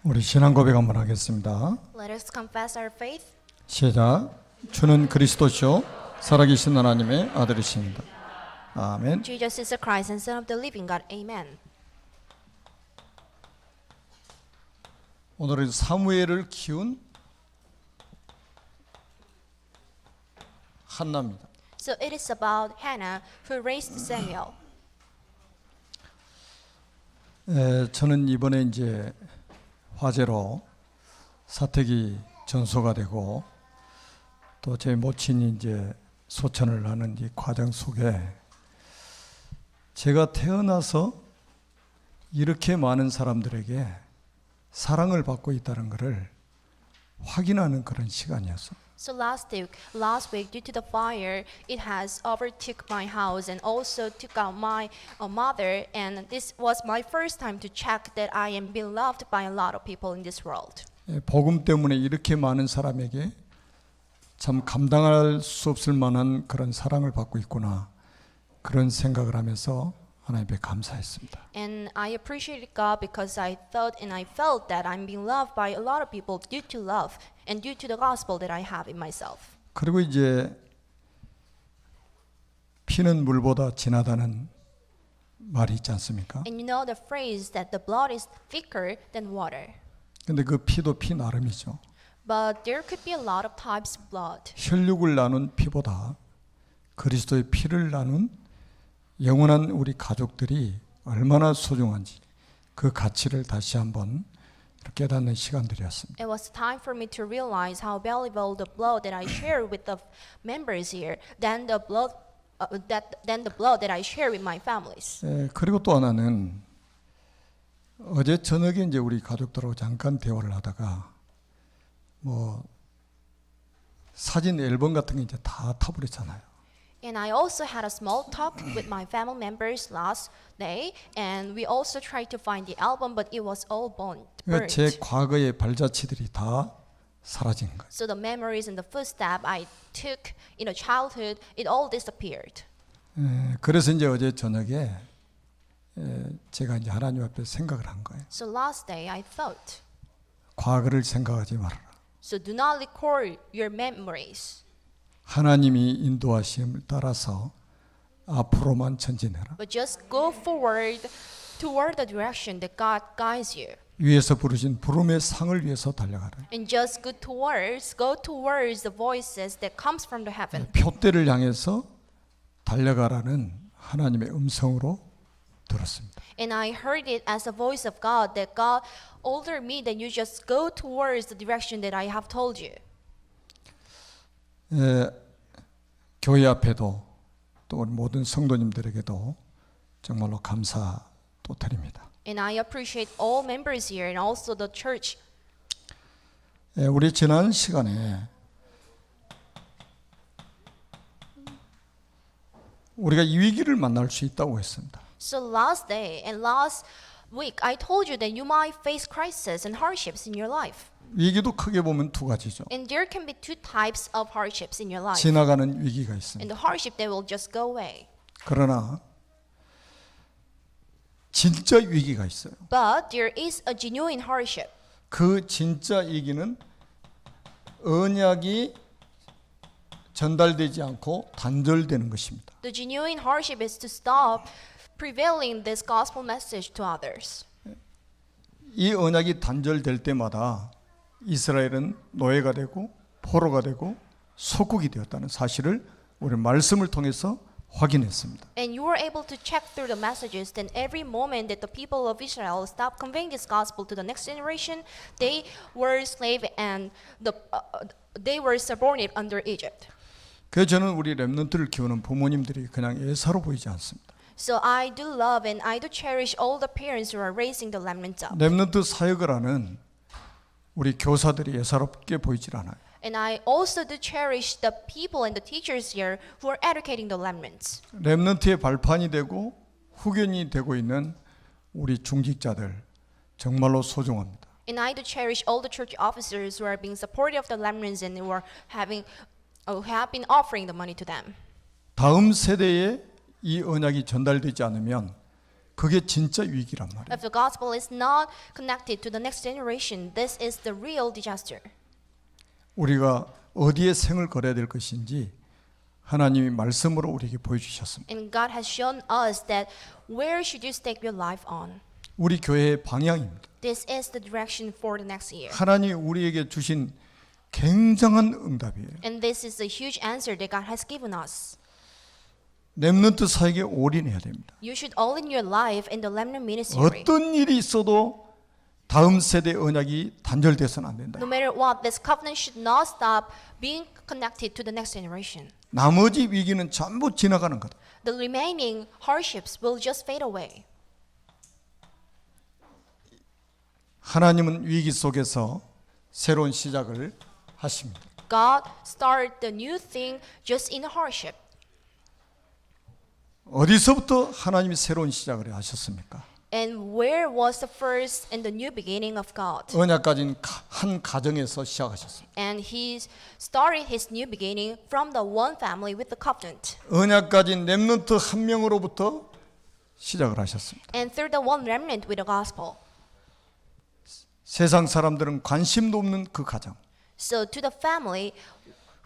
우리 신앙 고백 한번 하겠습니다. Let us confess our faith. 시작. 주는 그리스도시요 살아계신 하나님의 아들이십니다. 아멘. Jesus is the Christ and Son of the living God. Amen. 오늘은 사무엘을 키운 한나입니다. So it is about Hannah who raised Samuel. 저는 이번에 이제 화재로 사택이 전소가 되고 또 제 모친이 이제 소천을 하는 이 과정 속에 제가 태어나서 이렇게 많은 사람들에게 사랑을 받고 있다는 것을 확인하는 그런 시간이었어요. So last week, due to the fire, it has overtook my house and also took out my mother. And this was my first time to check that I am beloved by a lot of people in this world. 복음 때문에 이렇게 많은 사람에게 참 감당할 수 없을 만한 그런 사랑을 받고 있구나 그런 생각을 하면서 하나님께 감사했습니다. And I appreciated God because I thought and I felt that I'm being loved by a lot of people due to love and due to the gospel that I have in myself. 그리고 이제 피는 물보다 진하다는 말이 있지 않습니까? And you know the phrase that the blood is thicker than water. 근데 그 피도 피 나름이죠. But there could be a lot of types of blood. 혈육을 나눈 피보다 그리스도의 피를 나눈 영원한 우리 가족들이 얼마나 소중한지 그 가치를 다시 한번 깨닫는 시간들이었습니다. It was time for me to realize how valuable the blood that I share with the members here than the blood that I share with my families. 그리고 또 하나는 어제 저녁에 이제 우리 가족들하고 잠깐 대화를 하다가 뭐 사진 앨범 같은 게 이제 다 타버렸잖아요. And I also had a small talk with my family members last day, and we also tried to find the album, but it was all burnt. 제 과거의 발자취들이 다 사라진 거예요. So the memories and the footstep I took in a childhood, it all disappeared. 그래서 이제 어제 저녁에 제가 이제 하나님 앞에 생각을 한 거예요. So last day I thought, 과거를 생각하지 말아라. so do not record your memories, 하나님이 인도하심을 따라서 앞으로만 전진해라. but just go forward toward the direction that God guides you. 위에서 부르신 부름의 상을 위해서 달려가라. And just go towards the voices that comes from the heaven. 표대를 향해서 달려가라는 하나님의 음성으로 들었습니다. And I heard it as a voice of God that God ordered me that you just go towards the direction that I have told you. 교회 앞에도 또 우리 모든 성도님들에게도 정말로 감사 또 드립니다. And I appreciate all members here and also the church. 우리 지난 시간에 우리가 이 위기를 만날 수 있다고 했습니다. So last day and last week I told you that you might face crisis and hardships in your life. 위기도 크게 보면 두 가지죠. And there can be two types of hardships in your life. 지나가는 위기가 And 있습니다. the hardship that will just go away. 그러나 진짜 위기가 있어요. But there is a genuine hardship. 그 진짜 위기는 언약이 전달되지 않고 단절되는 것입니다. The genuine hardship is to stop prevailing this gospel message to others. 이 언약이 단절될 때마다 이스라엘은 노예가 되고 포로가 되고 속국이 되었다는 사실을 우리 말씀을 통해서 확인했습니다. And you were able to check through the messages that every moment that the people of Israel stopped conveying this gospel to the next generation, they were slave and they were subordinate under Egypt. 그래서 저는 우리 렘넌트를 키우는 부모님들이 그냥 예사로 보이지 않습니다. So I do love and I do cherish all the parents who are raising the remnants up. 렘넌트 사역을 하는 우리 교사들이 예사롭게 보이질 않아요. And I also do cherish the people and the teachers here who are educating the remnants. 렘넌트의 발판이 되고 후견이 되고 있는 우리 중직자들 정말로 소중합니다. And I do cherish all the church officers who are being supportive of the remnants and who have been offering the money to them. 다음 세대에 이 언약이 전달되지 않으면 그게 진짜 위기란 말이에요. If the gospel is not connected to the next generation, this is the real disaster. 우리가 어디에 생을 걸어야 될 것인지 하나님이 말씀으로 우리에게 보여주셨습니다. And God has shown us that where should you stake your life on? 우리 교회의 방향입니다. This is the direction for the next year. 하나님이 우리에게 주신 굉장한 응답이에요. And this is a huge answer that God has given us. 렘넌트 사역에 올인해야 됩니다. You should all in your life in the remnant ministry. 어떤 일이 있어도 다음 세대 언약이 단절돼서는 안 된다. No matter what, this covenant should not stop being connected to the next generation. 나머지 위기는 전부 지나가는 거다. The remaining hardships will just fade away. 하나님은 위기 속에서 새로운 시작을 하십니다. God started the new thing just in the hardship. 어디서부터 하나님이 새로운 시작을 하셨습니까? And where was the first and the new beginning of God? 언약 가진 한 가정에서 시작하셨습니다. And he started his new beginning from the one family with the covenant. 언약 가진 렘넌트 한 명으로부터 시작을 하셨습니다. And through the one remnant with the gospel. 세상 사람들은 관심도 없는 그 가정. So to the family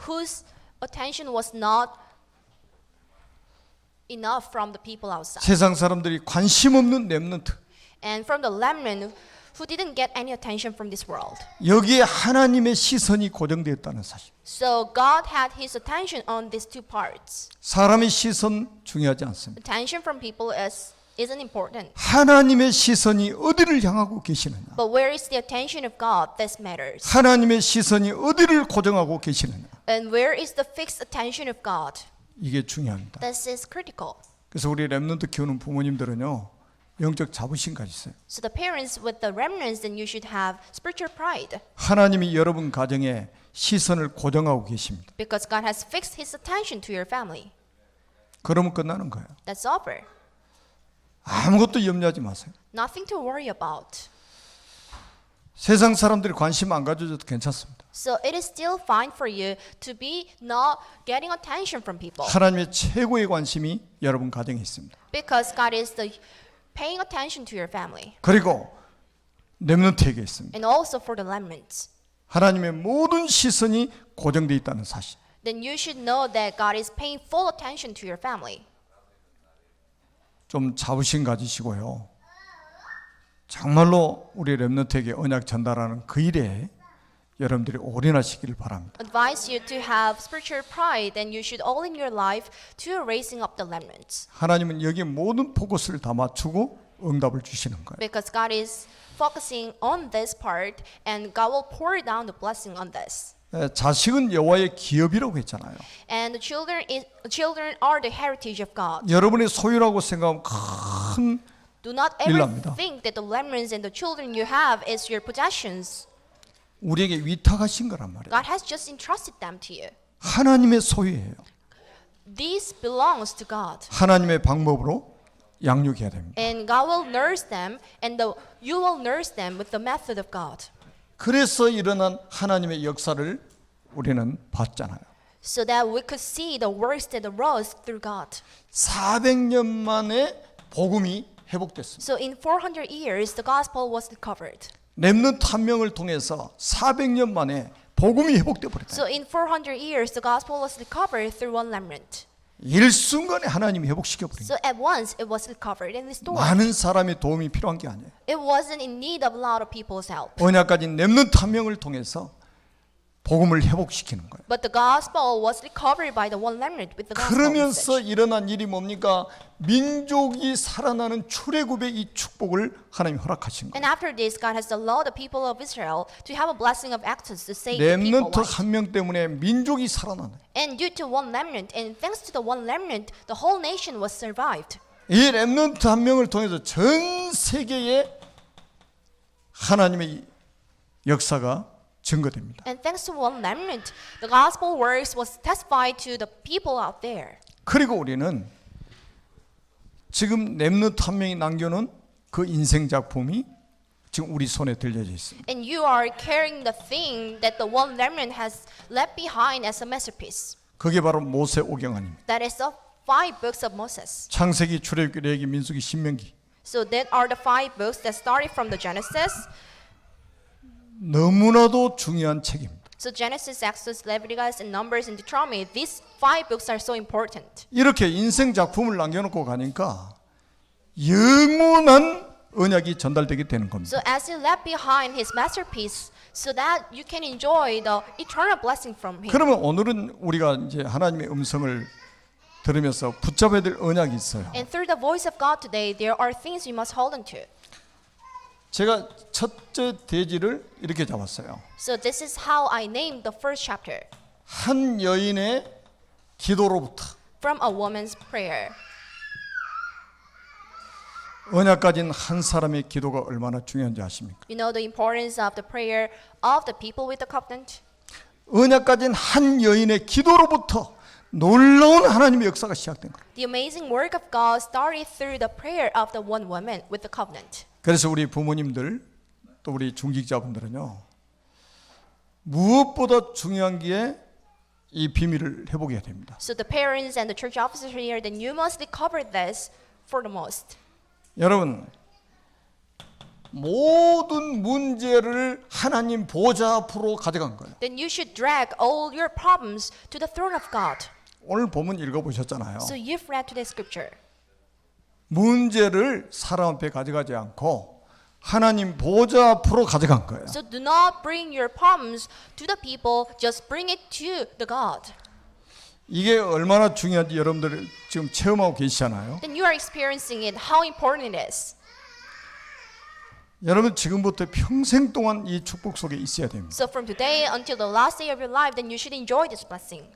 whose attention was not enough from the people outside. 세상 사람들이 관심 없는 렘넌트. And from the remnant who didn't get any attention from this world. 여기에 하나님의 시선이 고정되었다는 사실. So God had his attention on these two parts. 사람의 시선 중요하지 않습니다. Attention from people isn't important. 하나님의 시선이 어디를 향하고 계시느냐? But where is the attention of God? This matters. 하나님의 시선이 어디를 고정하고 계시느냐? And where is the fixed attention of God? 이게 중요합니다. This is critical. 그래서 우리 렘넌트 키우는 부모님들은요, 영적 자부심 가지세요. So the parents with the remnants, then you should have spiritual pride. 하나님이 여러분 가정에 시선을 고정하고 계십니다. Because God has fixed his attention to your family. 그러면 끝나는 거예요. That's over. 아무것도 염려하지 마세요. Nothing to worry about. 세상 사람들이 관심 안 가져줘도 괜찮습니다. So it is still fine for you to be not getting attention from people. 하나님의 최고의 관심이 여러분 가정에 있습니다. Because God is the paying attention to your family. 그리고 렘넌트에게 있습니다. And also for the remnants. 하나님의 모든 시선이 고정되어 있다는 사실. Then you should know that God is paying full attention to your family. 좀 자부심 가지시고요. 정말로 우리 렘넌트에게 언약 전달하는 그 일에 여러분들이 올인하시기를 바랍니다. Advise you to have spiritual pride, and you should all in your life to raising up the remnants. 하나님은 여기에 모든 포커스를 다 맞추고 응답을 주시는 거예요. Because God is focusing on this part, and God will pour down the blessing on this. 자식은 여호와의 기업이라고 했잖아요. And the children are the heritage of God. 여러분의 소유라고 생각하면 큰 Do not ever 일납니다. think that the remnants and the children you have is your possessions. 우리에게 위탁하신 거란 말이에요. God has just entrusted them to you. 하나님의 소유예요. This belongs to God. 하나님의 방법으로 양육해야 됩니다. And God will nurse them, and you will nurse them with the method of God. 그래서 일어난 하나님의 역사를 우리는 봤잖아요. So that we could see the works that arose through God. 400년 만에 복음이 회복됐습니다. So in 400 years, the gospel was recovered. 렘넌트 한 명을 통해서 400년 만에 복음이 회복돼 버렸다. So in 400 years, the gospel was recovered through one remnant. 일순간에 하나님이 회복시켜 버린 So at once, it was recovered and restored. 많은 사람의 도움이 필요한 게 아니에요. It wasn't in need of a lot of people's help. 언약 가진 렘넌트 한 명을 통해서 복음을 회복시키는 거예요. But the gospel was recovered by the one remnant with the gospel 그러면서 message. 일어난 일이 뭡니까? 민족이 살아나는 출애굽의 이 축복을 하나님이 허락하신 거예요. And after this, God has allowed the people of Israel to have a blessing of Exodus to save the people. 렘넌트 한 명 때문에 민족이 살아나는. And due to one remnant, and thanks to the one remnant, the whole nation was survived. 이 렘넌트 한 명을 통해서 전 세계에 하나님의 역사가 증거됩니다. And thanks to one remnant, the gospel works was testified to the people out there. 그리고 우리는 지금 렘넌트 한 명이 남겨놓은 그 인생 작품이 지금 우리 손에 들려져 있습니다. And you are carrying the thing that the one remnant has left behind as a masterpiece. 그게 바로 모세 오경안입니다. That is the 5 books of Moses. 창세기, 출애굽기, 레위기, 민수기, 신명기. So that are the 5 books that started from the Genesis. 너무나도 중요한 책입니다. So Genesis, Exodus, Leviticus, and Numbers, and Deuteronomy, these 5 books are so important. 이렇게 인생 작품을 남겨놓고 가니까 영원한 언약이 전달되게 되는 겁니다. So as he left behind his masterpiece, so that you can enjoy the eternal blessing from him. 그러면 오늘은 우리가 이제 하나님의 음성을 들으면서 붙잡아야 될 언약이 있어요. And through the voice of God today, there are things you must hold on to. 제가 첫째 대지를 이렇게 잡았어요. So this is how I named the first chapter. 한 여인의 기도로부터 From a woman's prayer. 언약 가진 한 사람의 기도가 얼마나 중요한지 아십니까? You know the importance of the prayer of the people with the covenant? 언약 가진 한 여인의 기도로부터 놀라운 하나님의 역사가 시작된 거예요. The amazing work of God started through the prayer of the one woman with the covenant. 그래서 우리 부모님들 또 우리 중직자분들은요, 무엇보다 중요한 게 이 비밀을 회복해야 됩니다. So the parents and the church officers here, then you must recover this for the most. 여러분, 모든 문제를 하나님 보좌 앞으로 가져간 거예요. Then you should drag all your problems to the throne of God. 오늘 본문 읽어보셨잖아요. So you've read today's scripture. 문제를 사람 앞에 가져가지 않고 하나님 보좌 앞으로 가져간 거예요. So do not bring your problems to the people, just bring it to the God. 이게 얼마나 중요한지 여러분들 지금 체험하고 계시잖아요. Then you are experiencing it, how important it is. 여러분 지금부터 평생 동안 이 축복 속에 있어야 됩니다. So from today until the last day of your life, then you should enjoy this blessing.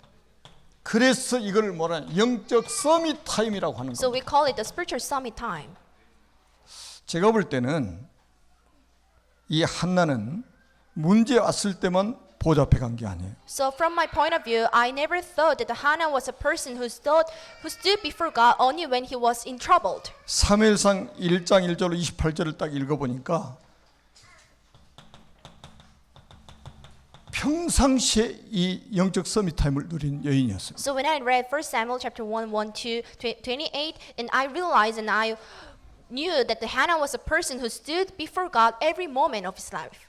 그래서 이걸 뭐라 영적 서밋 타임이라고 하는 So 겁니다. we call it the spiritual summit time. 제가 볼 때는 이 한나는 문제 왔을 때만 보좌 앞에 간 게 아니에요. So from my point of view, I never thought that Hannah was a person who stood before God only when he was in trouble. 사무엘상 1장 1절로 28절을 딱 읽어보니까 평상시에 이 영적 서밋 타임을 누린 여인이었어요. So when I read 1 Samuel chapter 1, 1 to 28, and I realized and I knew that Hannah was a person who stood before God every moment of his life.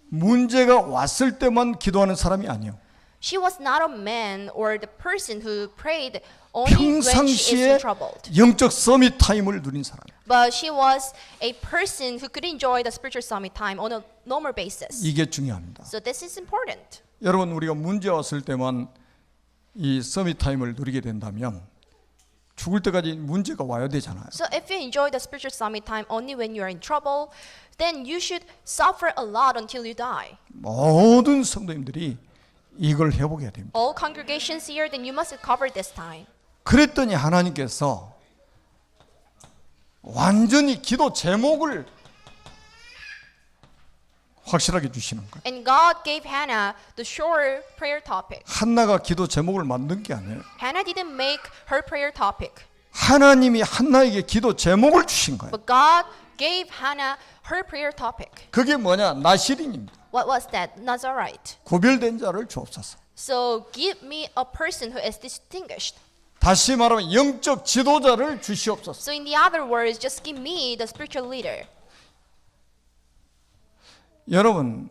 문제가 왔을 때만 기도하는 사람이 아니에요. She was not a man or the person who prayed only when she is 평상시에 in trouble. 영적 서밋 타임을 누린 사람. But she was a person who could enjoy the spiritual summit time on a normal basis. 이게 중요합니다. So this is important. 여러분 우리가 문제 왔을 때만 이 서밋 타임을 누리게 된다면 죽을 때까지 문제가 와야 되잖아요. So if you enjoy the spiritual summit time only when you are in trouble, then you should suffer a lot until you die. 모든 성도님들이 이걸 회복해야 됩니다. All congregations here, then you must recover this time. 그랬더니 하나님께서 완전히 기도 제목을 확실하게 주시는 거예요. And God gave Hannah the sure prayer topic. 한나가 기도 제목을 만든 게 아니에요. Hannah didn't make her prayer topic, 하나님이 한나에게 기도 제목을 주신 거예요. but God gave Hannah her prayer topic. 그게 뭐냐? 나시린입니다. What was that? Nazarite. 구별된 자를 주옵소서. So give me a person who is distinguished. 다시 말하면 영적 지도자를 주시옵소서. So in the other words, just give me the spiritual leader. 여러분,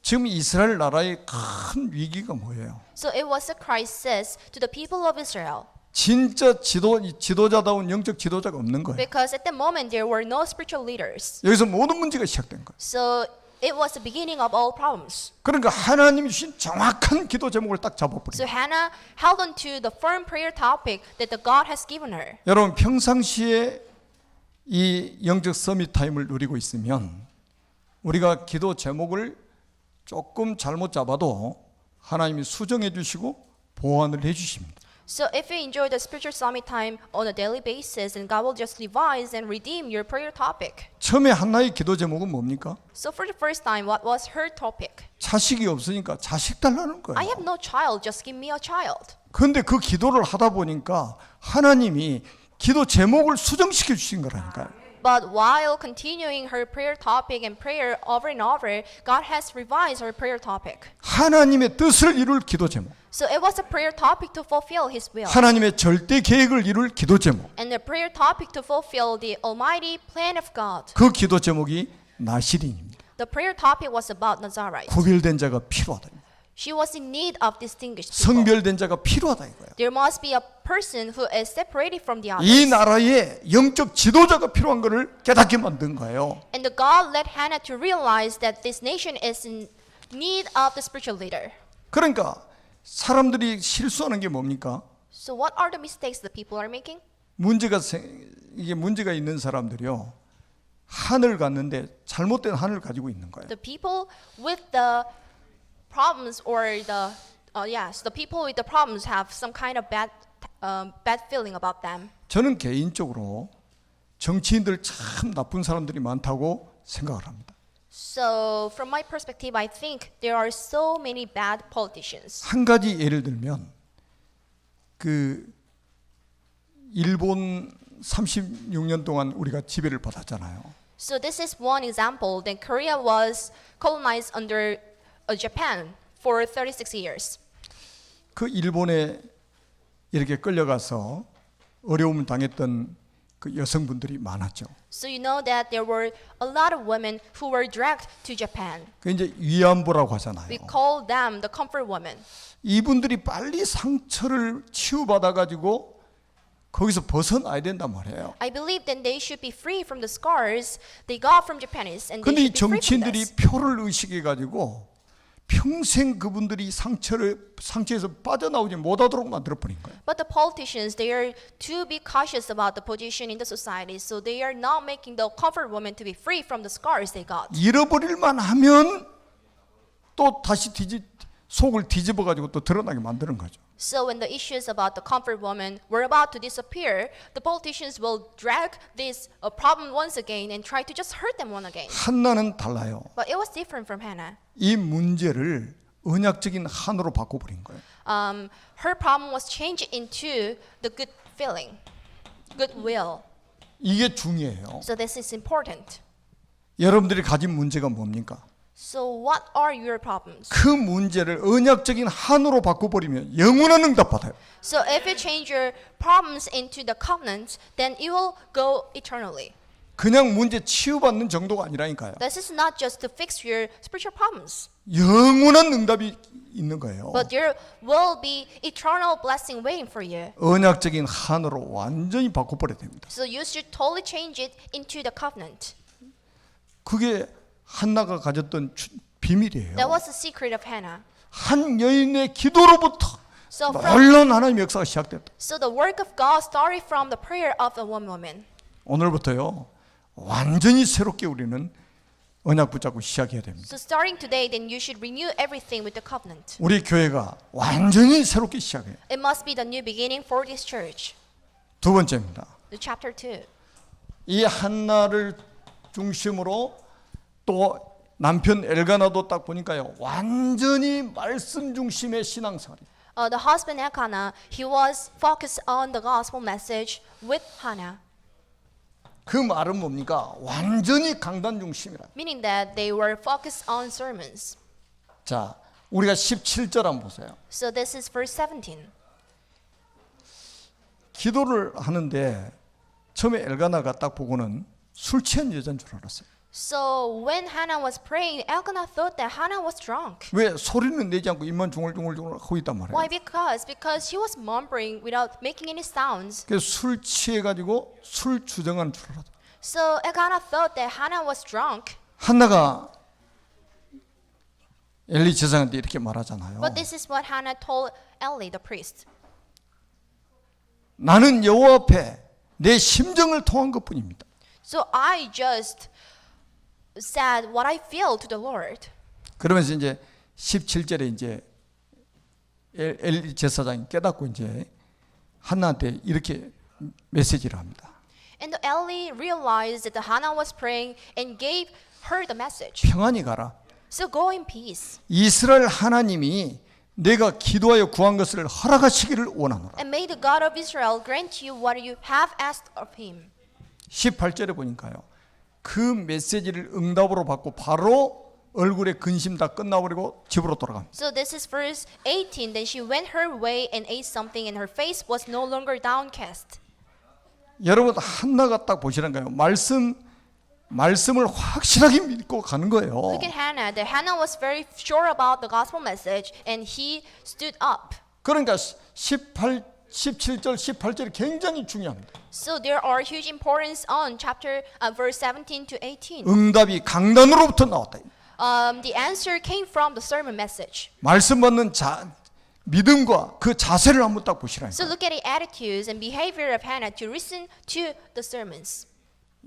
지금 이스라엘 나라의 큰 위기가 뭐예요? So it was a crisis to the people of Israel. 진짜 지도자다운 영적 지도자가 없는 거예요. Because at the moment there were no spiritual leaders. 여기서 모든 문제가 시작된 거예요. So it was the beginning of all problems. 그러니까 하나님이 주신 정확한 기도 제목을 딱 잡아버린 So 거예요. Hannah held on to the firm prayer topic that the God has given her. 여러분 평상시에 이 영적 서밋 타임을 누리고 있으면 우리가 기도 제목을 조금 잘못 잡아도 하나님이 수정해 주시고 보완을 해 주십니다. So if you enjoy the spiritual summit time on a daily basis, and God will just revise and redeem your prayer topic. 처음에 한나의 기도 제목은 뭡니까? So for the first time, what was her topic? 자식이 없으니까 자식 달라는 거예요. I have no child, just give me a child. 그런데 그 기도를 하다 보니까 하나님이 기도 제목을 수정시켜 주신 거라니까요. But while continuing her prayer topic and prayer over and over, God has revised her prayer topic. 하나님의 뜻을 이룰 기도 제목. So it was a prayer topic to fulfill His will. 하나님의 절대 계획을 이룰 기도 제목. And the prayer topic to fulfill the almighty plan of God. 그 기도 제목이 나시린입니다. The prayer topic was about Nazarite. 구별된 자가 필요하다. She was in need of distinguished people. 성별된 자가 필요하다 이거예요. There must be a person who is separated from the 이 others. 나라에 영적 지도자가 필요한 것을 깨닫게 만든 거예요. And the God led Hannah to realize that this nation is in need of the spiritual leader. 그러니까 사람들이 실수하는 게 뭡니까? So what are the mistakes the people are making? 이게 문제가 있는 사람들이요. 한을 갔는데 잘못된 한을 가지고 있는 거예요. The people with the problems or the people with the problems have some kind of bad feeling about them. 저는 개인적으로 정치인들 참 나쁜 사람들이 많다고 생각을 합니다. So from my perspective, I think there are so many bad politicians. 한 가지 예를 들면 그 일본 36년 동안 우리가 지배를 받았잖아요. So this is one example. Then Korea was colonized under Japan for 36 years. 그 일본에 이렇게 끌려가서 어려움을 당했던 그 여성분들이 많았죠. So you know that there were a lot of women who were dragged to Japan. 그 이제 위안부라고 하잖아요. We call them the comfort women. 이분들이 빨리 상처를 치유받아 가지고 거기서 벗어나야 된단 말이에요. I believe that they should be free from the scars they got from Japanese, and they 근데 이 should be free from 정치인들이 this. 표를 의식해 가지고 평생 그분들이 상처에서 빠져나오지 못하도록 만들어 버린 거예요. But the politicians, they are to be cautious about the position in the society, so they are not making the comfort women to be free from the scars they got. 잃어버릴만 하면 또 다시 속을 뒤집어 가지고 또 드러나게 만드는 거죠. So when the issues about the comfort woman were about to disappear, the politicians will drag this problem once again and try to just hurt them once again. 한나는 달라요. But it was different from Hannah. 이 문제를 언약적인 한으로 바꿔버린 거예요. Her problem was changed into the good feeling, goodwill. 이게 중요해요. So this is important. 여러분들이 가진 문제가 뭡니까? So what are your problems? 그 문제를 언약적인 한으로 바꿔버리면 영원한 응답 받아요. So if you change your problems into the covenant, then it will go eternally. 그냥 문제 치유받는 정도가 아니라니까요. This is not just to fix your spiritual problems, 영원한 응답이 있는 거예요. but there will be eternal blessing waiting for you. 언약적인 한으로 완전히 바꿔버려야 됩니다. So you should totally change it into the covenant. 그게 한나가 가졌던 비밀이에요. That was the secret of Hannah. 한 여인의 기도로부터 So 놀라운 하나님의 역사가 시작됐다. So the work of God started from the prayer of the one woman. 오늘부터요 완전히 새롭게 우리는 언약 붙잡고 시작해야 됩니다. So starting today, then you should renew everything with the covenant. 우리 교회가 완전히 새롭게 시작해요. It must be the new beginning for this church. 두 번째입니다. The chapter 2. 이 한나를 중심으로 또 남편 엘가나도 딱 보니까요 완전히 말씀 중심의 신앙생활이. The husband Elkanah, he was focused on the gospel message with Hannah, 그 말은 뭡니까? 완전히 강단 중심이라. meaning that they were focused on sermons. 자, 우리가 17절 한번 보세요. So this is verse 17. 기도를 하는데 처음에 엘가나가 딱 보고는 술 취한 여자인 줄 알았어요. So when Hannah was praying, Elkanah thought that Hannah was drunk. 왜 소리는 내지 않고 입만 중얼중얼 하고 있단 말이에요. Why? Because she was mumbling without making any sounds. 그래서 술 취해 가지고 술 주정한 줄 알았어요. So Elkanah thought that Hannah was drunk. 한나가 엘리 제사장한테 이렇게 말하잖아요. But this is what Hannah told Eli the priest. 나는 여호와 앞에 내 심정을 통한 것뿐입니다. So I just said what I feel to the Lord. 그러면서 이제 17절에 이제 엘리 제사장이 깨닫고 이제 한나한테 이렇게 메시지를 합니다. And Eli realized that Hannah was praying and gave her the message. 평안히 가라. So go in peace. 이스라엘 하나님이 내가 기도하여 구한 것을 허락하시기를 원하노라. And may the God of Israel grant you what you have asked of him. 18절에 보니까요. 그 메시지를 응답으로 받고 바로 얼굴에 근심 다 끝나버리고 집으로 돌아갑니다. So this is verse 18. Then she went her way and ate something, and her face was no longer downcast. 여러분 한나가 딱 보시라니까요. 말씀을 확실하게 믿고 가는 거예요. Look at Hannah. That Hannah was very sure about the gospel message, and he stood up. 그러니까 17절 18절이 굉장히 중요합니다. So there are huge importance on verse 17 to 18. 응답이 강단으로부터 나왔다. The answer came from the sermon message. 말씀 받는 믿음과 그 자세를 한번 딱 보시라니까. So look at the attitudes and behavior of Hannah to listen to the sermons.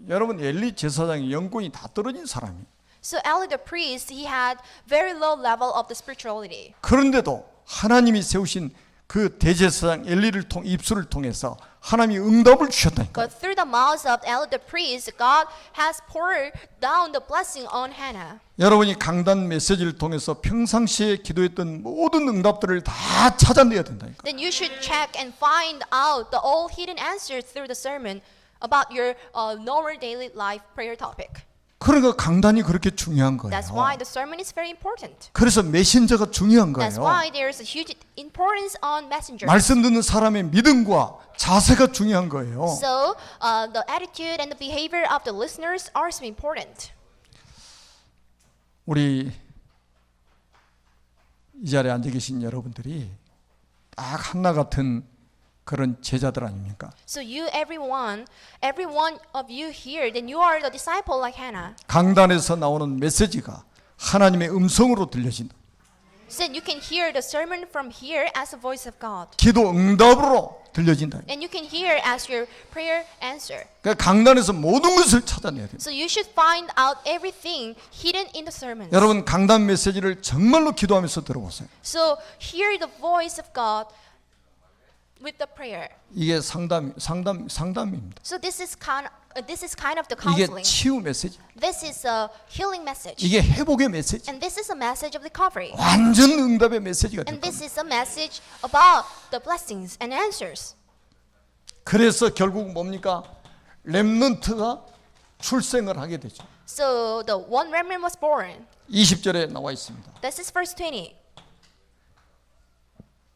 여러분 엘리 제사장이 영권이 다 떨어진 사람이에요. So Eli the priest, he had very low level of the spirituality. 그런데도 하나님이 세우신 그 대제사장 엘리를 입술을 통해서 하나님이 응답을 주셨다니까. But through the mouths of Eli the priest, God has poured down the blessing on Hannah. 여러분이 강단 메시지를 통해서 평상시에 기도했던 모든 응답들을 다 찾아내야 된다니까. Then you should check and find out the all hidden answers through the sermon about your normal daily life prayer topic. 그러니까 강단이 그렇게 중요한 거예요. That's why the sermon is very important. 그래서 메신저가 중요한 거예요. That's why there's a huge importance on messengers. 말씀 듣는 사람의 믿음과 자세가 중요한 거예요. So the attitude and the behavior of the listeners are so important. 우리 이 자리에 앉아 계신 여러분들이 딱 한나 같은 그런 제자들 아닙니까? So every one of you here, then you are the disciple like Hannah. 강단에서 나오는 메시지가 하나님의 음성으로 들려진다. So you can hear the sermon from here as the voice of God. 기도 응답으로 들려진다. And you can hear as your prayer answer. 그러니까 강단에서 모든 것을 찾아내야 돼요. So you should find out everything hidden in the sermons. 여러분 강단 메시지를 정말로 기도하면서 들어보세요. So hear the voice of God with the prayer. 이게 상담입니다. So this is kind of the 이게 counseling. 치유 메시지. This is a healing message. 이게 회복의 메시지. And this is a message of recovery. 완전 응답의 메시지가 될 And 겁니다. this is a message about the blessings and answers. 그래서 결국 뭡니까? 렘넌트가 출생을 하게 되죠. So the one remnant was born. 20절에 나와 있습니다. This is verse 20.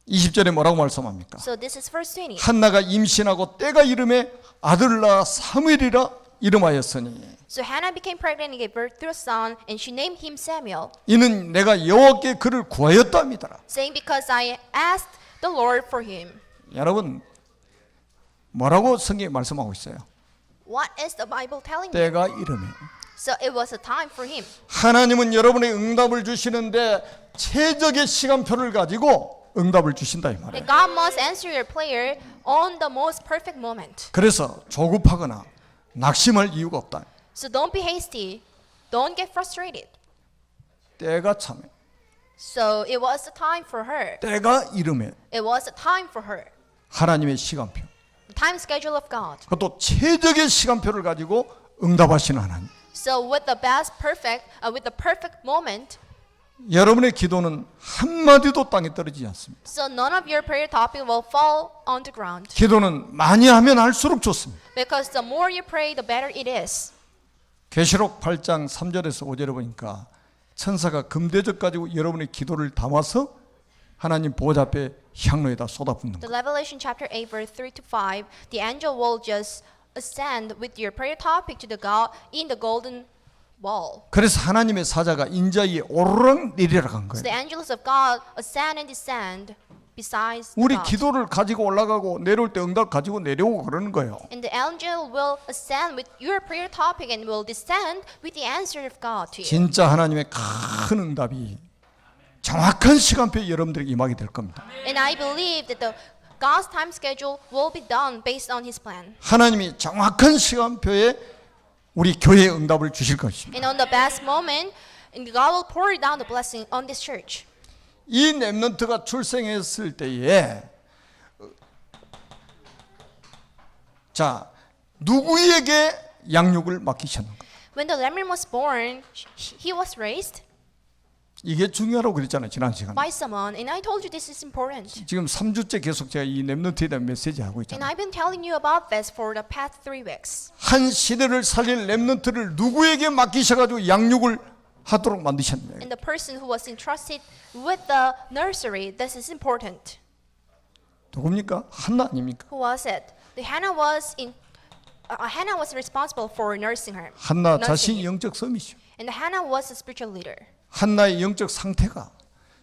20절에 뭐라고 말씀합니까? So this is verse 20. 한나가 임신하고 때가 이름에 아들을 낳아 사무엘이라 이름하였으니 So Hannah became pregnant and gave birth to a son, and she named him Samuel, 이는 내가 여호와께 그를 구하였답니다. saying, "Because I asked the Lord for him." 여러분 뭐라고 성경이 말씀하고 있어요? What is the Bible telling you? 때가 이름에 So it was a time for him. 하나님은 여러분의 응답을 주시는데 최적의 시간표를 가지고 응답을 주신다 이 말이에요. That God must answer your prayer on the most perfect moment. 그래서 조급하거나 낙심할 이유가 없다. So don't be hasty. Don't get frustrated. 때가 참에 So it was a time for her. 때가 이름에 It was a time for her. 하나님의 시간표. The time schedule of God. 그것도 최적의 시간표를 가지고 응답하시는 하나님. So with the perfect moment, 여러분의 기도는 한마디도 땅에 떨어지지 않습니다. so none of your prayer topic will fall on the ground. 기도는 많이 하면 할수록 좋습니다. Because the more you pray, the better it is. 계시록 8장 3절에서 5절에 보니까 천사가 금대접 가지고 여러분의 기도를 담아서 하나님 보호자 앞에 향로에다 쏟아붓는 The 거예요. Revelation chapter 8 verse 3 to 5, the angel will just ascend with your prayer topic to the God in the golden wall. 그래서 하나님의 사자가 인자위에 오르락 내리락 한 So 거예요. the angels of God ascend and descend besides 우리 God. 기도를 가지고 올라가고 내려올 때 응답 가지고 내려오고 그러는 거예요. And the angel will ascend with your prayer topic and will descend with the answer of God to you. 진짜 하나님의 큰 응답이 정확한 시간표에 여러분들에게 임하게 될 겁니다. And I believe that the God's time schedule will be done based on His plan. 하나님이 정확한 시간표에 우리 교회에 응답을 주실 것입니다. And on the best moment, and God will pour down the blessing on this church. 이 렘넌트가 출생했을 때에 자 누구에게 양육을 맡기셨는가? When the lemon was born, he was raised 이게 중요하다고 그랬잖아요 지난 시간에. by someone, and I told you this is important. 지금 3주째 계속 제가 이 렘넌트에 대한 메시지 하고 And 있잖아요. I've been telling you about this for the past 3 weeks. 한 시대를 살릴 렘넌트를 누구에게 맡기셔가지고 양육을 하도록 만드셨네요. And the person who was entrusted with the nursery, this is important. 누굽니까? 한나 아닙니까? Who was it? Hannah was responsible for nursing her. 한나 nursing 자신이 him. 영적 서밋이요. And Hannah was a spiritual leader. 한나의 영적 상태가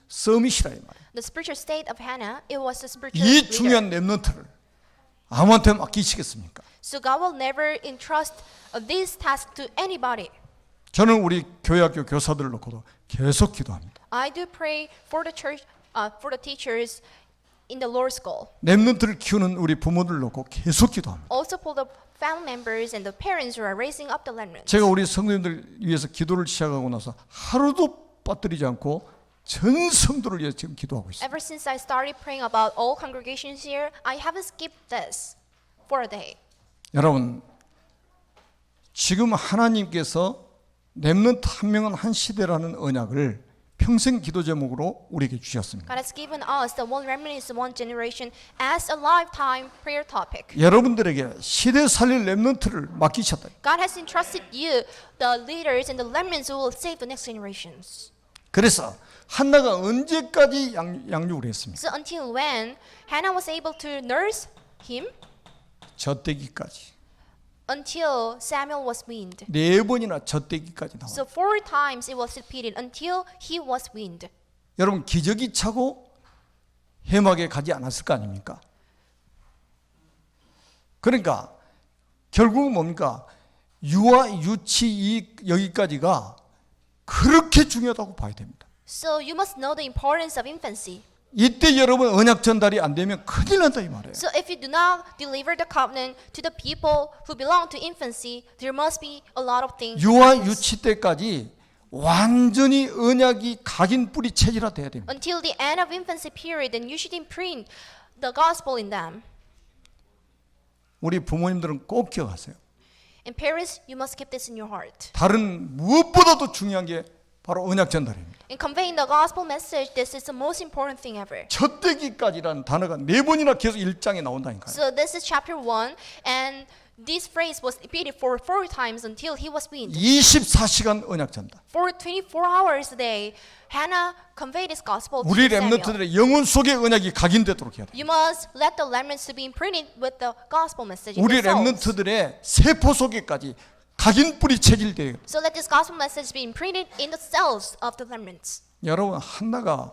서밋이라 이 말이에요. The spiritual state of Hannah, it was a spiritual 이 leader. 중요한 렘넌트를 아무한테 맡기시겠습니까? So God will never entrust this task to anybody. 저는 우리 교회학교 교사들을 놓고도 계속 기도합니다. I do pray for the church, for the teachers in the Lord's school. 렘넌트를 키우는 우리 부모들을 놓고 계속 기도합니다. Also for the family members and the parents who are raising up the remnants. 제가 우리 성도님들 위해서 기도를 시작하고 나서 하루도 빠뜨리지 않고 전 성도를 위해서 지금 기도하고 있습니다. Ever since I started praying about all congregations here, I haven't skipped this for a day. 여러분, 지금 하나님께서 렘넌트 한 명은 한 시대라는 언약을 평생 기도 제목으로 우리에게 주셨습니다. God has given us the one remnant is one generation as a lifetime prayer topic. 여러분들에게 시대 살릴 렘넌트를 맡기셨다. God has entrusted you, the leaders and the remnants who will save the next generations. 그래서 한나가 언제까지 양육을 했습니까? So until when Hannah was able to nurse him? 젖대기까지. Until Samuel was weaned. 4번이나 젖대기까지 나와요. So 4 times it was repeated until he was weaned. 여러분 기저귀 차고 해막에 가지 않았을 거 아닙니까? 그러니까 결국은 뭡니까? 유아 유치 여기까지가 그렇게 중요하다고 봐야 됩니다. So you must know the importance of infancy. 이때 여러분 언약 전달이 안 되면 큰일 난다 이 말이에요. So if you do not deliver the covenant to the people who belong to infancy, there must be a lot of things. 유아 유치 때까지 완전히 언약이 각인 뿌리 체질화 돼야 됩니다. Until the end of infancy period, then you should imprint the gospel in them. 우리 부모님들은 꼭 기억하세요. And parents, you must keep this in your heart. 다른 무엇보다도 중요한 게 바로 언약 전달입니다. In conveying the gospel message, this is the most important thing ever. 젖대기까지라는 단어가 4번이나 계속 1장에 나온다니까요. So this is chapter 1, and this phrase was repeated for 4 times until he was weaned. 24시간 언약 전달. For 24 hours a day, Hannah conveyed this gospel to 우리 Samuel. 렘넌트들의 영혼 속에 언약이 각인되도록 해야 돼요. You must let the remnants to be imprinted with the gospel message in 우리 their souls. 렘넌트들의 세포 속에까지 각인 뿌리 체질돼요. So let this gospel message be imprinted in the cells of the remnants. 여러분 한나가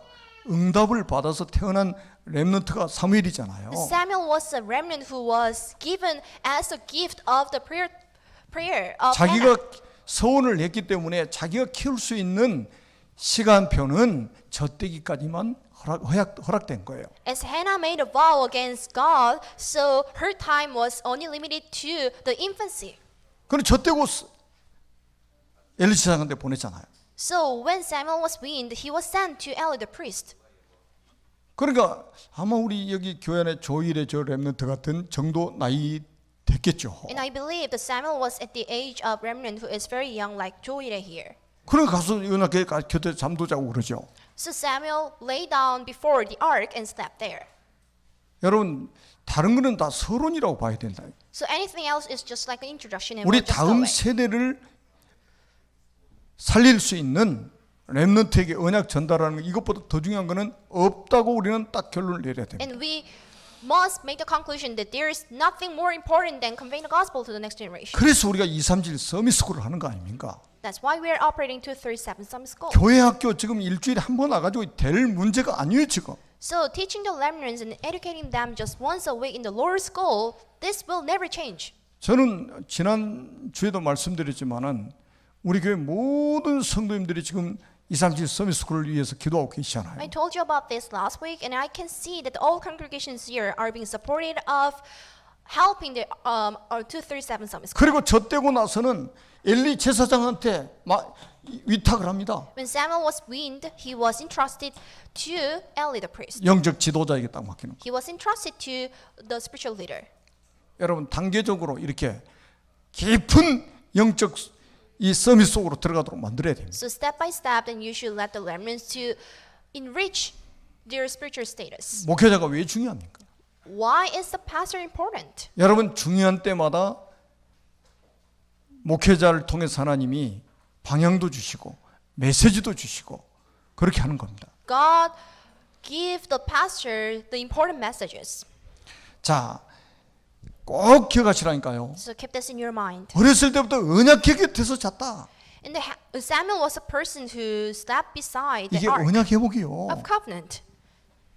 응답을 받아서 태어난 렘넌트가 사무엘이잖아요. Samuel was a remnant who was given as a gift of the prayer of 자기가 Hannah. 서원을 했기 때문에 자기가 키울 수 있는 시간표는 젖대기까지만 허락된 거예요. As Hannah made a vow against God, so her time was only limited to the infancy. 그럼 젖대고 엘리사한테 보냈잖아요. So when Samuel was weaned, he was sent to Eli the priest. 그러니까 아마 우리 여기 교회 안에 조일의 저 렘넌트 같은 정도 나이 됐겠죠. And I believe that Samuel was at the age of remnant who is very young, like Joire here. 그래 가서 연합교회 곁에 잠도 자고 그러죠. So Samuel lay down before the ark and slept there. 여러분 다른 거는 다 서론이라고 봐야 된다. So anything else is just like an introduction and 우리 we'll just go 다음 away. 세대를 살릴 수 있는 렘넌트에게 언약 전달하는 거 이것보다 더 중요한 거는 없다고 우리는 딱 결론을 내려야 됩니다. And we must make the conclusion that there is nothing more important than conveying the gospel to the next generation. 그래서 우리가 237 서밋스쿨을 하는 거 아닙니까? That's why we are operating 237 Summit School. 교회 학교 지금 일주일에 한 번 와가지고 될 문제가 아니에요 지금. So teaching the remnants and educating them just once a week in the Lord's school, this will never change. 저는 지난 주에도 말씀드렸지만은 우리 교회 모든 성도님들이 지금 237 서밋스쿨을 위해서 기도하고 계시잖아요. I told you about this last week, and I can see that all congregations here are being supported of helping the 237 Summit School. 그리고 저 떼고 나서는 엘리 제사장한테 위탁을 합니다. When Samuel was weaned, he was entrusted to Eli the priest. 영적 지도자에게 딱 맡기는 거. He was entrusted to the spiritual leader. 여러분 단계적으로 이렇게 깊은 영적 이 서밋 속으로 들어가도록 만들어야 됩니다. So step by step, then you should let the remnants to enrich their spiritual status. 목회자가 왜 중요합니까? Why is the pastor important? 여러분 중요한 때마다 목회자를 통해서 하나님이 방향도 주시고 메시지도 주시고 그렇게 하는 겁니다. God give the pastor the important messages. 자, 꼭 기억하시라니까요. So keep this in your mind. 어렸을 때부터 언약궤 곁에서 잤다. And Samuel was a person who slept beside the 이게 ark 언약 회복이요. of covenant.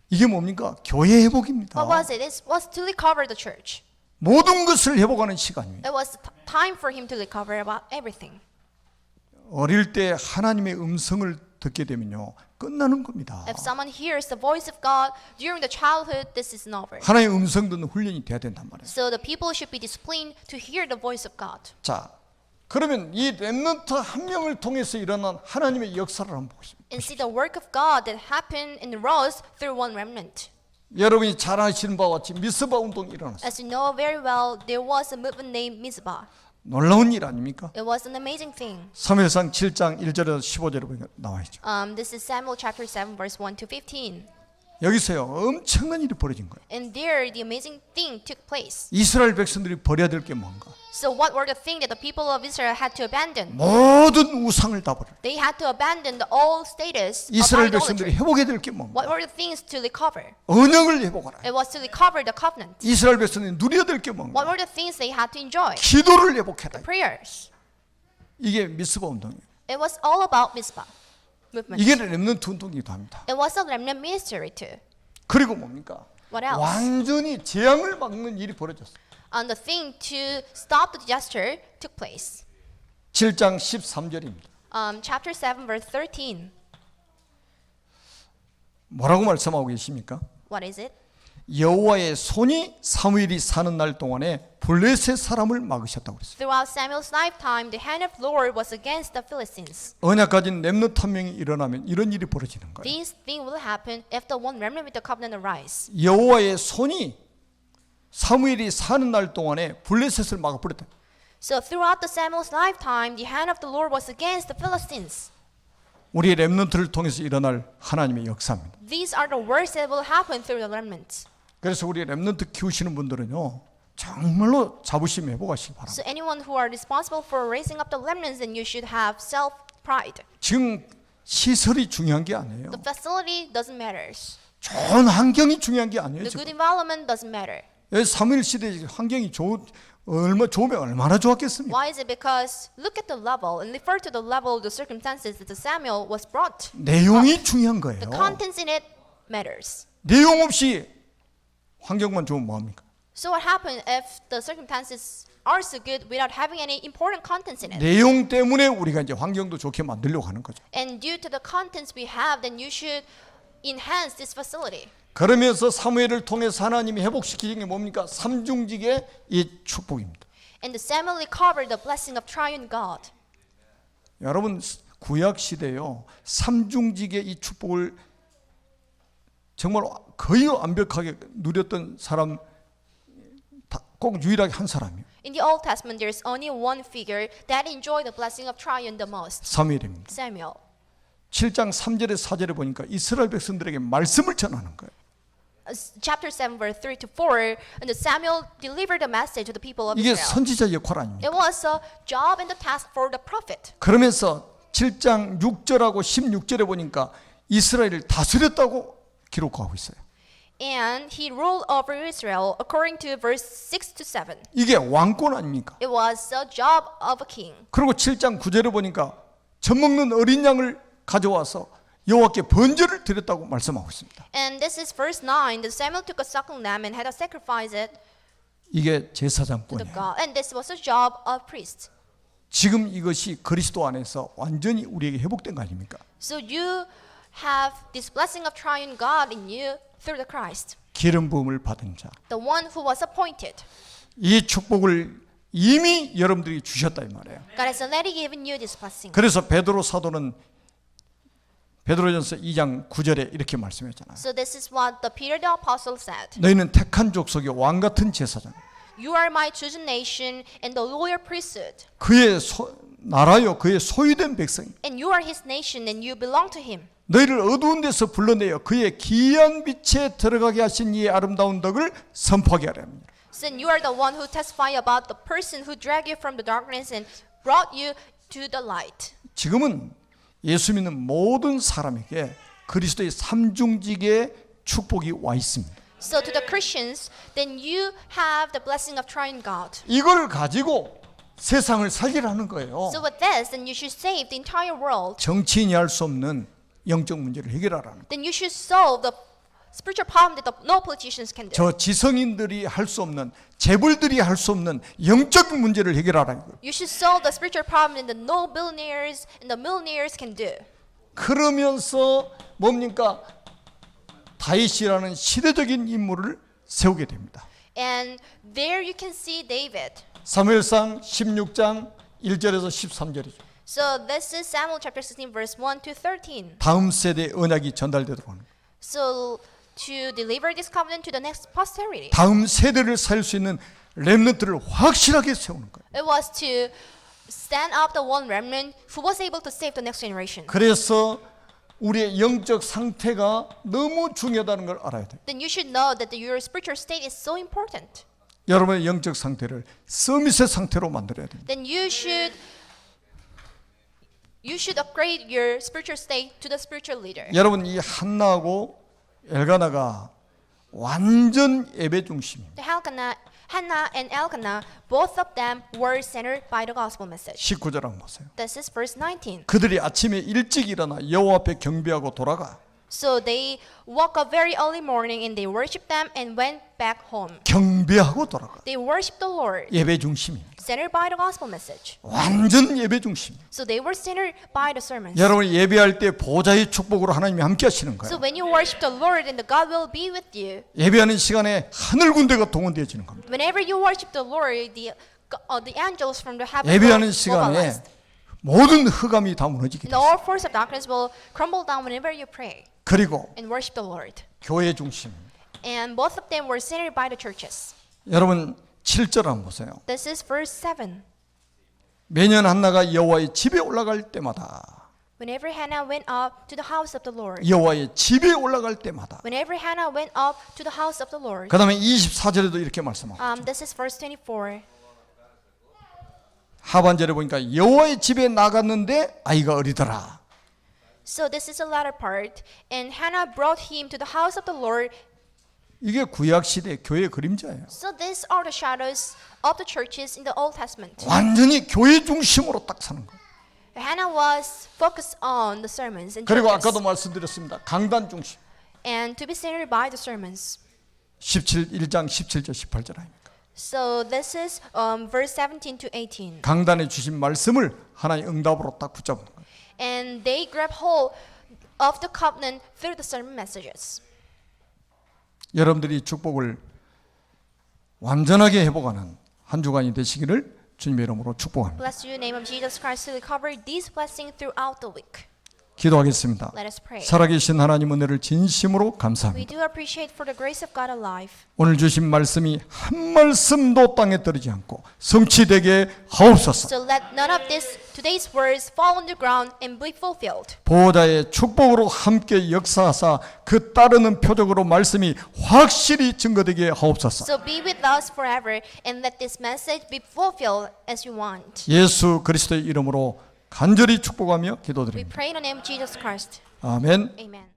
이게 뭡니까? 교회 회복입니다. What was it? It was to recover the church. 모든 것을 회복하는 시간입니다. It was time for him to recover about everything. 어릴 때 하나님의 음성을 듣게 되면요, 끝나는 겁니다. If someone hears the voice of God during the childhood, this is over. 하나님의 음성 듣는 훈련이 돼야 된단 말이에요. So the people should be disciplined to hear the voice of God. 자, 그러면 이 렘넌트 한 명을 통해서 일어난 하나님의 역사를 한번 보십시오. And see the work of God that happened and rose through one remnant. 여러분이 잘 아시는 바와 같이 미스바 운동이 일어났어요. As you know very well, there was a movement named Mizpah. 놀라운 일 아닙니까? It was an amazing thing. 사무엘상 7장 1절에서 15절에 보니까 나와 있죠. This is Samuel chapter 7, verse 1 to 15. 여기서요, 엄청난 일이 벌어진 거예요. And there, the amazing thing took place. 이스라엘 백성들이 버려야 될 게 뭔가? So what were the things that the people of Israel had to abandon? 모든 우상을 다 버려. They had to abandon the old status of 이스라엘 백성들이 idolatry. 회복해야 될 게 뭔가? What were the things to recover? 언약을 회복하라. It was to recover the covenant. 이스라엘 백성들이 누려야 될 게 What 뭔가? were the things they had to enjoy? 기도를 회복해라. Prayers. 이게 미스바 운동이에요. It was all about Mizpah movement. 이게 렘넌트 운동이기도 합니다. It was a remnant ministry too. 그리고 뭡니까? What else? 완전히 재앙을 막는 일이 벌어졌어요. And the thing to stop the disaster took place. 7장 13절입니다. Chapter 7, verse 13. 뭐라고 말씀하고 계십니까? What is it? 여호와의 손이 사무엘이 사는 날 동안에 블레셋 사람을 막으셨다고 그랬어요. Throughout Samuel's lifetime, the hand of the Lord was against the Philistines. 언약 가진 렘넌트 한 명이 일어나면 이런 일이 벌어지는 거예요. This thing will happen if the one remnant with the covenant arise. 여호와의 손이 사무엘이 사는 날 동안에 블레셋을 막아버렸다. So throughout the Samuel's lifetime, the hand of the Lord was against the Philistines. 우리의 렘넌트를 통해서 일어날 하나님의 역사입니다. These are the works that will happen through the remnants. 그래서 우리 렘넌트 키우시는 분들은요, 정말로 자부심 회복하시기 바랍니다. So anyone who are responsible for raising up the remnants, then you should have self-pride. 지금 시설이 중요한 게 아니에요. The facility doesn't matter. 좋은 환경이 중요한 게 아니에요. The 지금. good environment doesn't matter. 사무엘 시대 환경이 좋으면 얼마나 좋았겠습니까? Why is it? Because look at the level and refer to the level of the circumstances that the Samuel was brought. 내용이 중요한 거예요. The contents in it matters. 내용 없이 환경만 좋으면 뭐합니까? So what happens if the circumstances are so good without having any important contents in it? 내용 때문에 우리가 이제 환경도 좋게 만들려고 하는 거죠. And due to the contents we have, then you should enhance this facility. 그러면서 사무엘을 통해서 하나님이 회복시키는 게 뭡니까? 삼중직의 이 축복입니다. And the Samuel recovered the blessing of triune God. 여러분 구약 시대요 삼중직의 이 축복을 정말 거의 완벽하게 누렸던 사람 꼭 유일하게 한 사람이에요. In the Old Testament, there's only one figure that enjoyed the blessing of triune the most. 사무엘입니다. Samuel. 7장 3절에 4절에 보니까 이스라엘 백성들에게 말씀을 전하는 거예요. Chapter 7, verse 3 to 4, and the Samuel delivered a message to the people of 이게 Israel. 선지자 역할 아닙니까? It was a job and the task for the prophet. 그러면서 7장 6절하고 16절에 보니까 이스라엘을 다스렸다고 기록하고 있어요. And he ruled over Israel according to verse 6 to 7. 이게 왕권 아닙니까? It was a job of a king. 그리고 7장 9절에 보니까 젖먹는 어린 양을 가져와서 여호와께 번제를 드렸다고 말씀하고 있습니다. And this is verse 9. That Samuel took a suckling lamb and had to sacrifice it 이게 to the 제사장권이에요. God. And this was a job of priest. 지금 이것이 그리스도 안에서 완전히 우리에게 회복된 거 아닙니까? So you have this blessing of triune God in you through the Christ, 기름 부음을 받은 자. the one who was appointed. 이 축복을 이미 여러분들이 주셨다 이 말이에요. God has already given you this blessing. 그래서 베드로 사도는 베드로전서 2장 9절에 이렇게 말씀했잖아요. So this is what the Peter the apostle said. 너희는 택한 족속의 왕 같은 제사장. You are my chosen nation and the royal priesthood. 그의 나라요 그의 소유된 백성. And you are his nation and you belong to him. 너희를 어두운 데서 불러내어 그의 기이한 빛에 들어가게 하신 이의 아름다운 덕을 선포하게 하려 합니다. Since you are the one who testify about the person who dragged you from the darkness and brought you to the light. 지금은 예수 믿는 모든 사람에게 그리스도의 삼중직의 축복이 와 있습니다. So to the Christians, then you have the blessing of triune God. 이걸 가지고 세상을 살리라는 거예요. So with this, then you should save the entire world. 정치인이 할 수 없는 영적 문제를 해결하라는 거예요. Then you should solve the spiritual problem that no politicians can do. 저 지성인들이 할 수 없는, 재벌들이 할 수 없는 영적 문제를 해결하라는 거예요. You should solve the spiritual problem that no billionaires and the millionaires can do. 그러면서 뭡니까? 다윗이라는 시대적인 인물을 세우게 됩니다. And there you can see David. 사무엘상 16장 1절에서 13절이죠. So this is Samuel chapter 16 verse 1 to 13. 다음 세대 언약이 전달되도록 하는 거예요. So to deliver this covenant to the next posterity. 다음 세대를 살릴 수 있는 렘넌트를 확실하게 세우는 거예요. It was to stand up the one remnant who was able to save the next generation. 그래서 우리의 영적 상태가 너무 중요하다는 걸 알아야 돼요. Then you should know that your spiritual state is so important. 여러분의 영적 상태를 서밋의 상태로 만들어야 됩니다. Then you should upgrade your spiritual state to the spiritual leader. 여러분 이 한나하고 엘가나가 완전 예배 중심입니다. Hannah and Elkanah, both of them were centered by the gospel message. 19절 한번 보세요. This is verse 19. 그들이 아침에 일찍 일어나 여호와 앞에 경배하고 돌아가 So they woke up very early morning and they worshipped them and went back home. 경배하고 돌아가. They worshipped the Lord, 예배 중심입니다. centered by the gospel message. 완전 예배 중심. So they were centered by the sermons. 여러분 예배할 때 보좌의 축복으로 하나님이 함께 하시는 So 거예요. when you worship the Lord, and the God will be with you. 예배하는 시간에 하늘 군대가 동원되어지는 겁니다. Whenever you worship the Lord, the angels from the heaven 예배하는 will 시간에 mobilize. 모든 흑암이 다 무너지게 And 돼요. all force of darkness will crumble down whenever you pray 그리고 and worship the Lord. 교회 중심. And both of them were centered by the churches. 여러분 7절 한번 보세요. This is verse 7. 매년 한나가 여호와의 집에 올라갈 때마다 Whenever Hannah went up to the house of the Lord. 여호와의 집에 올라갈 때마다 Whenever Hannah went up to the house of the Lord. 그 다음에 24절에도 이렇게 말씀합니다. This is verse 24. 하반절에 보니까 여호와의 집에 나갔는데 아이가 어리더라. So this is the latter part. And Hannah brought him to the house of the Lord. 이게 구약 시대 교회 그림자예요. So these are the shadows of the churches in the Old Testament. 완전히 교회 중심으로 딱 사는 거예요. Hannah was focused on the sermons and 그리고 churches, 아까도 말씀드렸습니다. 강단 중심. and to be centered by the sermons. 1장 17절 18절 아닙니까? So this is verse 17 to 18. 강단에 주신 말씀을 하나의 응답으로 딱 붙잡는 거예요. And they grab hold of the covenant through the sermon messages. 여러분들이 축복을 완전하게 회복하는 한 주간이 되시기를 주님의 이름으로 축복합니다. Bless you in the name of Jesus Christ to recover these blessings throughout the week. 기도하겠습니다. Let us pray. 살아계신 하나님 은혜를 진심으로 We 감사합니다. do appreciate for the grace of God alive. 오늘 주신 말씀이 한 말씀도 땅에 떨어지지 않고 성취되게 하옵소서. So let none of today's words fall on the ground and be fulfilled. 보호자의 축복으로 함께 역사하사 그 따르는 표적으로 말씀이 확실히 증거되게 하옵소서. So be with us forever and let this message be fulfilled as you want. 예수 그리스도의 이름으로 간절히 축복하며 We 기도드립니다. pray in the name of Jesus Christ. 아멘. Amen.